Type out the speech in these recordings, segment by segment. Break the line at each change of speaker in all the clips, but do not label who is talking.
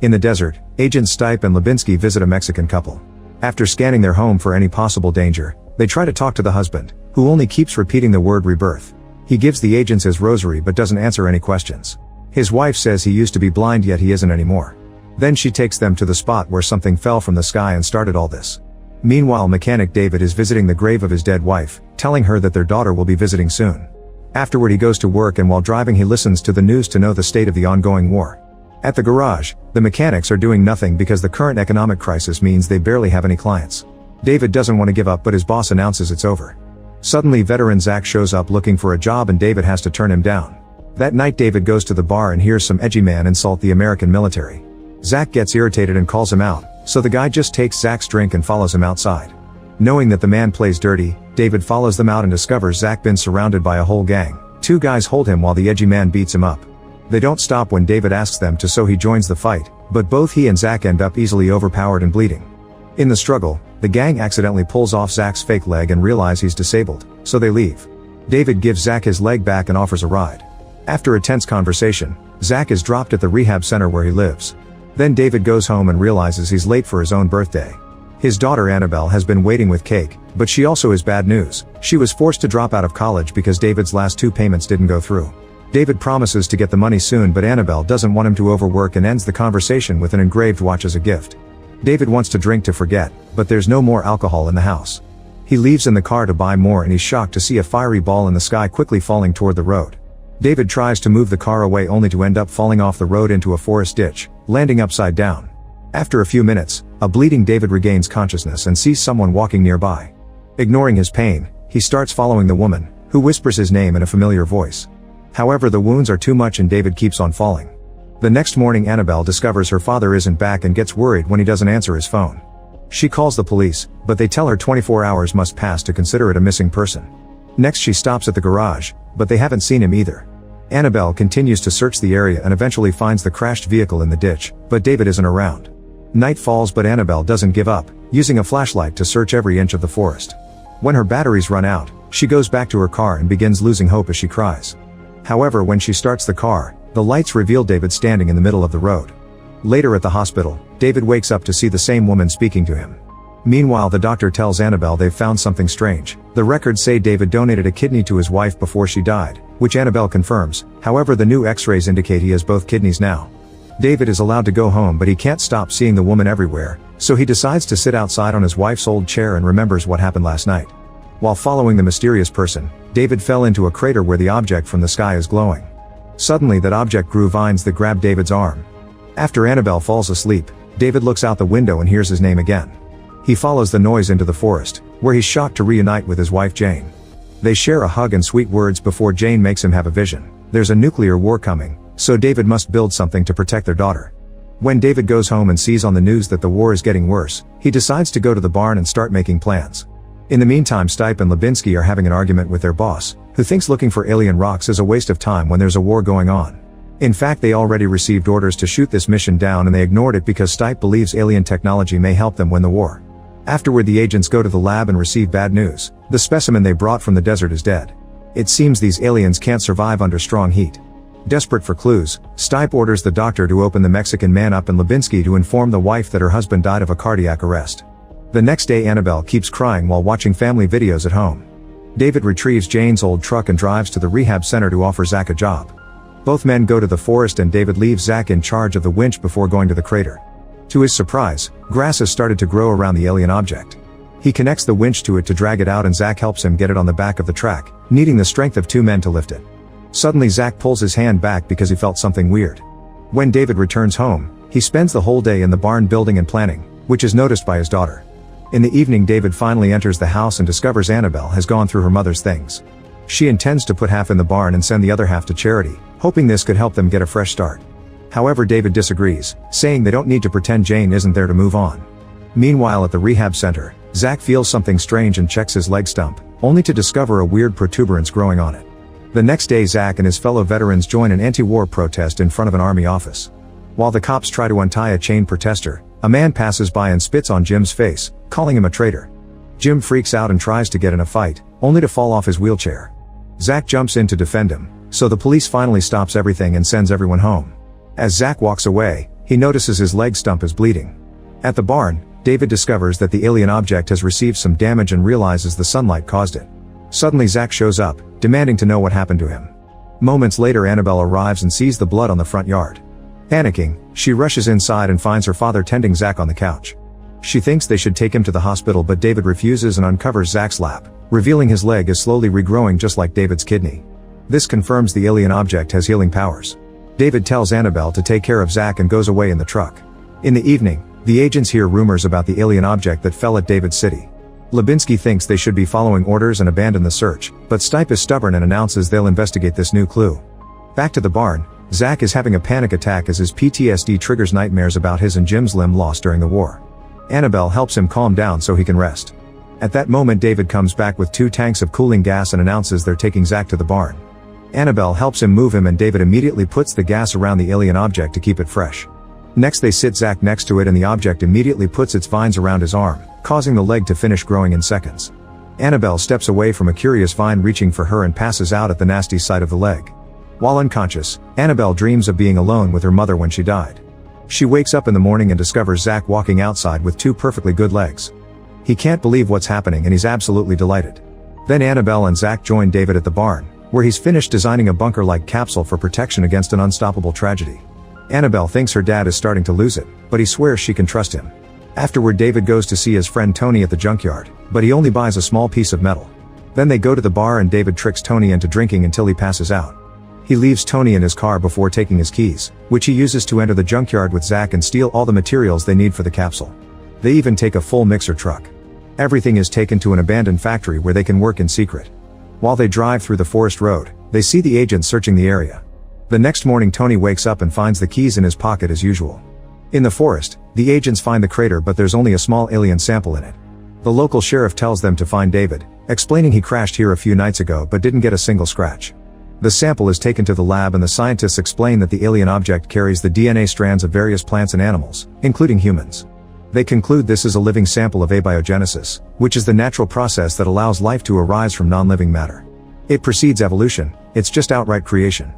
In the desert, Agents Stipe and Lubinsky visit a Mexican couple. After scanning their home for any possible danger, they try to talk to the husband, who only keeps repeating the word rebirth. He gives the agents his rosary but doesn't answer any questions. His wife says he used to be blind yet he isn't anymore. Then she takes them to the spot where something fell from the sky and started all this. Meanwhile, mechanic David is visiting the grave of his dead wife, telling her that their daughter will be visiting soon. Afterward he goes to work, and while driving he listens to the news to know the state of the ongoing war. At the garage, the mechanics are doing nothing because the current economic crisis means they barely have any clients. David doesn't want to give up, but his boss announces it's over. Suddenly veteran Zach shows up looking for a job and David has to turn him down. That night David goes to the bar and hears some edgy man insult the American military. Zach gets irritated and calls him out, so the guy just takes Zach's drink and follows him outside. Knowing that the man plays dirty, David follows them out and discovers Zach been surrounded by a whole gang. 2 guys hold him while the edgy man beats him up. They don't stop when David asks them to, so he joins the fight, but both he and Zach end up easily overpowered and bleeding. In the struggle, the gang accidentally pulls off Zach's fake leg and realize he's disabled, so they leave. David gives Zach his leg back and offers a ride. After a tense conversation, Zach is dropped at the rehab center where he lives. Then David goes home and realizes he's late for his own birthday. His daughter Annabelle has been waiting with cake, but she also has bad news. She was forced to drop out of college because David's last 2 payments didn't go through. David promises to get the money soon, but Annabelle doesn't want him to overwork and ends the conversation with an engraved watch as a gift. David wants to drink to forget, but there's no more alcohol in the house. He leaves in the car to buy more and he's shocked to see a fiery ball in the sky quickly falling toward the road. David tries to move the car away only to end up falling off the road into a forest ditch, landing upside down. After a few minutes, a bleeding David regains consciousness and sees someone walking nearby. Ignoring his pain, he starts following the woman, who whispers his name in a familiar voice. However, the wounds are too much and David keeps on falling. The next morning Annabelle discovers her father isn't back and gets worried when he doesn't answer his phone. She calls the police, but they tell her 24 hours must pass to consider it a missing person. Next she stops at the garage, but they haven't seen him either. Annabelle continues to search the area and eventually finds the crashed vehicle in the ditch, but David isn't around. Night falls, but Annabelle doesn't give up, using a flashlight to search every inch of the forest. When her batteries run out, she goes back to her car and begins losing hope as she cries. However, when she starts the car, the lights reveal David standing in the middle of the road. Later at the hospital, David wakes up to see the same woman speaking to him. Meanwhile, the doctor tells Annabelle they've found something strange. The records say David donated a kidney to his wife before she died, which Annabelle confirms. However, the new x-rays indicate he has both kidneys now. David is allowed to go home, but he can't stop seeing the woman everywhere, so he decides to sit outside on his wife's old chair and remembers what happened last night. While following the mysterious person, David fell into a crater where the object from the sky is glowing. Suddenly that object grew vines that grab David's arm. After Annabelle falls asleep, David looks out the window and hears his name again. He follows the noise into the forest, where he's shocked to reunite with his wife Jane. They share a hug and sweet words before Jane makes him have a vision. There's a nuclear war coming, so David must build something to protect their daughter. When David goes home and sees on the news that the war is getting worse, he decides to go to the barn and start making plans. In the meantime, Stipe and Lubinsky are having an argument with their boss, who thinks looking for alien rocks is a waste of time when there's a war going on. In fact, they already received orders to shoot this mission down and they ignored it because Stipe believes alien technology may help them win the war. Afterward, the agents go to the lab and receive bad news. The specimen they brought from the desert is dead. It seems these aliens can't survive under strong heat. Desperate for clues, Stipe orders the doctor to open the Mexican man up and Lubinsky to inform the wife that her husband died of a cardiac arrest. The next day Annabelle keeps crying while watching family videos at home. David retrieves Jane's old truck and drives to the rehab center to offer Zach a job. Both men go to the forest and David leaves Zach in charge of the winch before going to the crater. To his surprise, grass has started to grow around the alien object. He connects the winch to it to drag it out and Zach helps him get it on the back of the track, needing the strength of 2 men to lift it. Suddenly Zach pulls his hand back because he felt something weird. When David returns home, he spends the whole day in the barn building and planning, which is noticed by his daughter. In the evening, David finally enters the house and discovers Annabelle has gone through her mother's things. She intends to put half in the barn and send the other half to charity, hoping this could help them get a fresh start. However, David disagrees, saying they don't need to pretend Jane isn't there to move on. Meanwhile, at the rehab center, Zach feels something strange and checks his leg stump, only to discover a weird protuberance growing on it. The next day, Zach and his fellow veterans join an anti-war protest in front of an army office. While the cops try to untie a chained protester, a man passes by and spits on Jim's face, calling him a traitor. Jim freaks out and tries to get in a fight, only to fall off his wheelchair. Zach jumps in to defend him, so the police finally stops everything and sends everyone home. As Zach walks away, He notices his leg stump is bleeding. At the barn, David discovers that the alien object has received some damage and realizes the sunlight caused it. Suddenly Zach shows up, demanding to know what happened to him. Moments later Annabelle arrives and sees the blood on the front yard. Panicking, she rushes inside and finds her father tending Zach on the couch. She thinks they should take him to the hospital, but David refuses and uncovers Zach's lap, revealing his leg is slowly regrowing just like David's kidney. This confirms the alien object has healing powers. David tells Annabelle to take care of Zach and goes away in the truck. In the evening, the agents hear rumors about the alien object that fell at David's city. Lubinsky thinks they should be following orders and abandon the search, but Stipe is stubborn and announces they'll investigate this new clue. Back to the barn, Zach is having a panic attack as his PTSD triggers nightmares about his and Jim's limb loss during the war. Annabelle helps him calm down so he can rest. At that moment David comes back with 2 tanks of cooling gas and announces they're taking Zach to the barn. Annabelle helps him move him and David immediately puts the gas around the alien object to keep it fresh. Next they sit Zach next to it and the object immediately puts its vines around his arm, causing the leg to finish growing in seconds. Annabelle steps away from a curious vine reaching for her and passes out at the nasty sight of the leg. While unconscious, Annabelle dreams of being alone with her mother when she died. She wakes up in the morning and discovers Zach walking outside with 2 perfectly good legs. He can't believe what's happening and he's absolutely delighted. Then Annabelle and Zach join David at the barn, where he's finished designing a bunker-like capsule for protection against an unstoppable tragedy. Annabelle thinks her dad is starting to lose it, but he swears she can trust him. Afterward David goes to see his friend Tony at the junkyard, but he only buys a small piece of metal. Then they go to the bar and David tricks Tony into drinking until he passes out. He leaves Tony in his car before taking his keys, which he uses to enter the junkyard with Zach and steal all the materials they need for the capsule. They even take a full mixer truck. Everything is taken to an abandoned factory where they can work in secret. While they drive through the forest road, they see the agents searching the area. The next morning Tony wakes up and finds the keys in his pocket as usual. In the forest, the agents find the crater but there's only a small alien sample in it. The local sheriff tells them to find David, explaining he crashed here a few nights ago but didn't get a single scratch. The sample is taken to the lab and the scientists explain that the alien object carries the DNA strands of various plants and animals, including humans. They conclude this is a living sample of abiogenesis, which is the natural process that allows life to arise from non-living matter. It precedes evolution, it's just outright creation.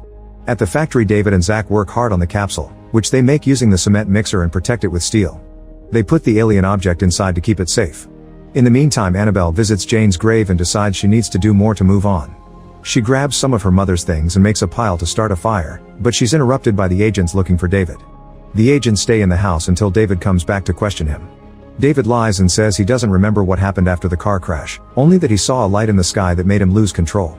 At the factory David and Zach work hard on the capsule, which they make using the cement mixer and protect it with steel. They put the alien object inside to keep it safe. In the meantime Annabelle visits Jane's grave and decides she needs to do more to move on. She grabs some of her mother's things and makes a pile to start a fire, but she's interrupted by the agents looking for David. The agents stay in the house until David comes back to question him. David lies and says he doesn't remember what happened after the car crash, only that he saw a light in the sky that made him lose control.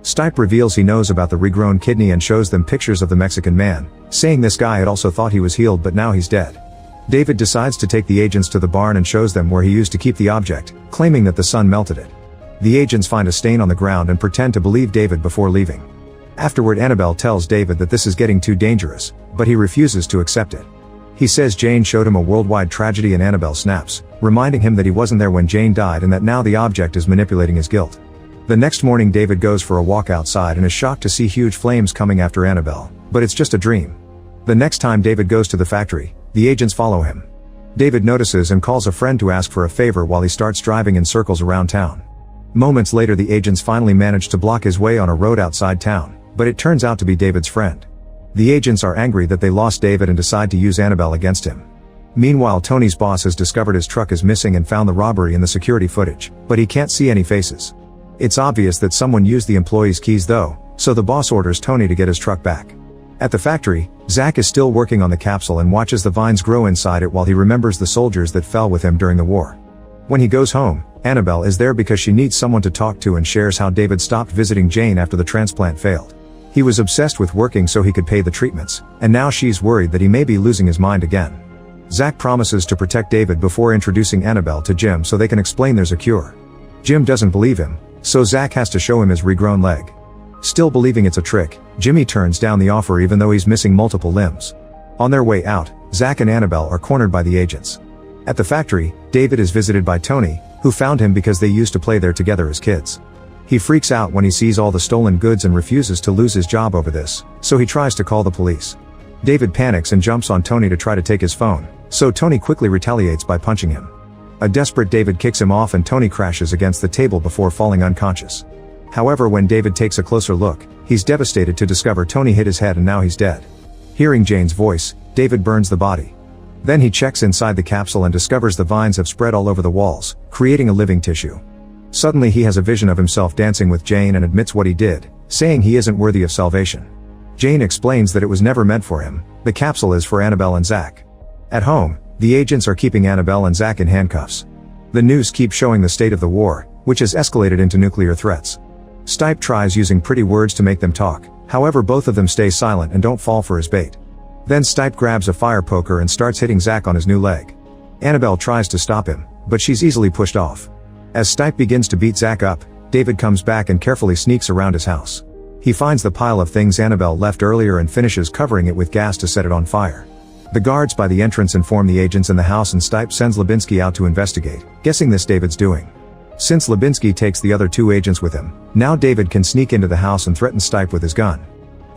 Stipe reveals he knows about the regrown kidney and shows them pictures of the Mexican man, saying this guy had also thought he was healed but now he's dead. David decides to take the agents to the barn and shows them where he used to keep the object, claiming that the sun melted it. The agents find a stain on the ground and pretend to believe David before leaving. Afterward Annabelle tells David that this is getting too dangerous, but he refuses to accept it. He says Jane showed him a worldwide tragedy and Annabelle snaps, reminding him that he wasn't there when Jane died and that now the object is manipulating his guilt. The next morning David goes for a walk outside and is shocked to see huge flames coming after Annabelle, but it's just a dream. The next time David goes to the factory, the agents follow him. David notices and calls a friend to ask for a favor while he starts driving in circles around town. Moments later the agents finally manage to block his way on a road outside town, but it turns out to be David's friend. The agents are angry that they lost David and decide to use Annabelle against him. Meanwhile Tony's boss has discovered his truck is missing and found the robbery in the security footage, but he can't see any faces. It's obvious that someone used the employee's keys though, so the boss orders Tony to get his truck back. At the factory, Zach is still working on the capsule and watches the vines grow inside it while he remembers the soldiers that fell with him during the war. When he goes home, Annabelle is there because she needs someone to talk to and shares how David stopped visiting Jane after the transplant failed. He was obsessed with working so he could pay the treatments, and now she's worried that he may be losing his mind again. Zach promises to protect David before introducing Annabelle to Jim so they can explain there's a cure. Jim doesn't believe him, so Zach has to show him his regrown leg. Still believing it's a trick, Jimmy turns down the offer even though he's missing multiple limbs. On their way out, Zach and Annabelle are cornered by the agents. At the factory, David is visited by Tony, who found him because they used to play there together as kids. He freaks out when he sees all the stolen goods and refuses to lose his job over this, so he tries to call the police. David panics and jumps on Tony to try to take his phone, so Tony quickly retaliates by punching him. A desperate David kicks him off and Tony crashes against the table before falling unconscious. However, when David takes a closer look, he's devastated to discover Tony hit his head and now he's dead. Hearing Jane's voice, David burns the body. Then he checks inside the capsule and discovers the vines have spread all over the walls, creating a living tissue. Suddenly he has a vision of himself dancing with Jane and admits what he did, saying he isn't worthy of salvation. Jane explains that it was never meant for him, the capsule is for Annabelle and Zach. At home, the agents are keeping Annabelle and Zach in handcuffs. The news keeps showing the state of the war, which has escalated into nuclear threats. Stipe tries using pretty words to make them talk, however both of them stay silent and don't fall for his bait. Then Stipe grabs a fire poker and starts hitting Zach on his new leg. Annabelle tries to stop him, but she's easily pushed off. As Stipe begins to beat Zach up, David comes back and carefully sneaks around his house. He finds the pile of things Annabelle left earlier and finishes covering it with gas to set it on fire. The guards by the entrance inform the agents in the house and Stipe sends Lubinsky out to investigate, guessing this David's doing. Since Lubinsky takes the other two agents with him, now David can sneak into the house and threaten Stipe with his gun.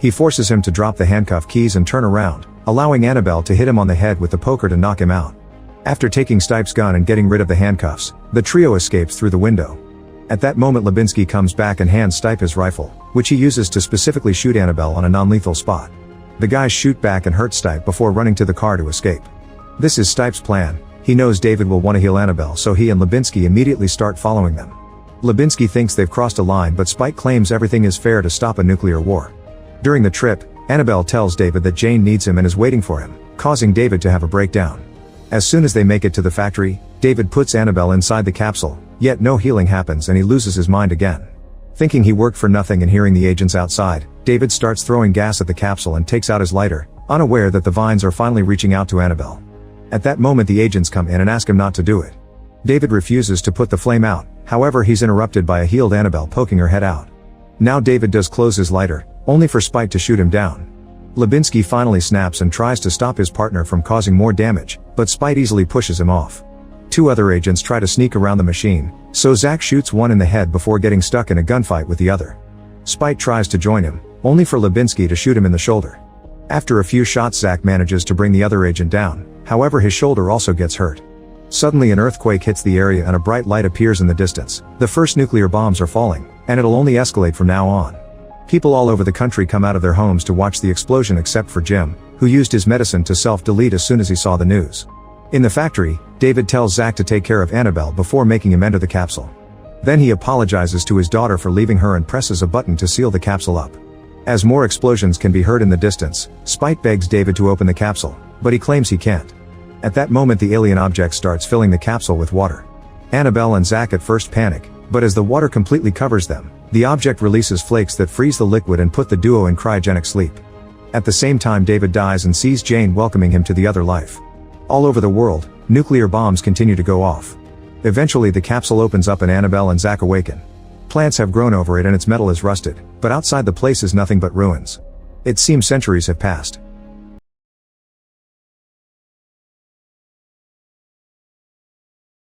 He forces him to drop the handcuff keys and turn around, allowing Annabelle to hit him on the head with the poker to knock him out. After taking Stipe's gun and getting rid of the handcuffs, the trio escapes through the window. At that moment Lubinsky comes back and hands Stipe his rifle, which he uses to specifically shoot Annabelle on a non-lethal spot. The guys shoot back and hurt Stipe before running to the car to escape. This is Stipe's plan. He knows David will want to heal Annabelle, so he and Lubinsky immediately start following them. Lubinsky thinks they've crossed a line, but Stipe claims everything is fair to stop a nuclear war. During the trip, Annabelle tells David that Jane needs him and is waiting for him, causing David to have a breakdown. As soon as they make it to the factory, David puts Annabelle inside the capsule, yet no healing happens and he loses his mind again. Thinking he worked for nothing and hearing the agents outside, David starts throwing gas at the capsule and takes out his lighter, unaware that the vines are finally reaching out to Annabelle. At that moment the agents come in and ask him not to do it. David refuses to put the flame out, however he's interrupted by a healed Annabelle poking her head out. Now David does close his lighter, only for Stipe to shoot him down. Lubinsky finally snaps and tries to stop his partner from causing more damage, but Stipe easily pushes him off. Two other agents try to sneak around the machine, so Zach shoots one in the head before getting stuck in a gunfight with the other. Stipe tries to join him, only for Lubinsky to shoot him in the shoulder. After a few shots Zach manages to bring the other agent down, however his shoulder also gets hurt. Suddenly an earthquake hits the area and a bright light appears in the distance. The first nuclear bombs are falling, and it'll only escalate from now on. People all over the country come out of their homes to watch the explosion except for Jim, who used his medicine to self-delete as soon as he saw the news. In the factory, David tells Zach to take care of Annabelle before making him enter the capsule. Then he apologizes to his daughter for leaving her and presses a button to seal the capsule up. As more explosions can be heard in the distance, Stipe begs David to open the capsule, but he claims he can't. At that moment the alien object starts filling the capsule with water. Annabelle and Zach at first panic, but as the water completely covers them, the object releases flakes that freeze the liquid and put the duo in cryogenic sleep. At the same time David dies and sees Jane welcoming him to the other life. All over the world, nuclear bombs continue to go off. Eventually the capsule opens up and Annabelle and Zach awaken. Plants have grown over it and its metal is rusted, but outside the place is nothing but ruins. It seems centuries have passed.